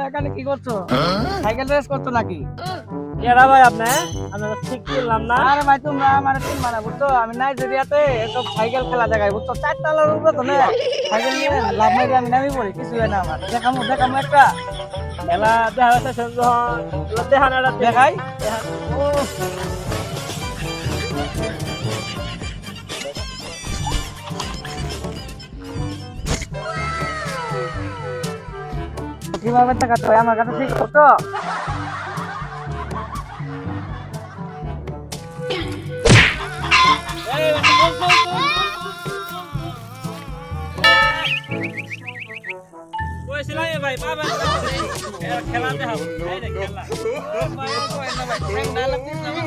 তোমরা এখানে কি করছো? সাইকেল রেস করছো নাকি? এরা ভাই আপনি আমি তো ঠিক করলাম না। আরে ভাই তোমরা আমার টিম মানা বুঝছো? আমি নাইজেরিয়াতে এসব সাইকেল খেলা দেখাই বুঝছো? 4 তলার উপরে তো না সাইকেল নিয়ে লাভ মেরে আমি নামি পড়ি, কিছু হয় না আমার। দেখামু একটা খেলা দেখা যাচ্ছে যখন দেখান এটা দেখাই। ও কিভাবে দেখাতে হয় আমার কাছে ঠিক তো? কইছিলাম ভাই বাবা খেলা দেখাবো এই রে খেলা ভাই ঠান্ডা লাগতেছে আমার।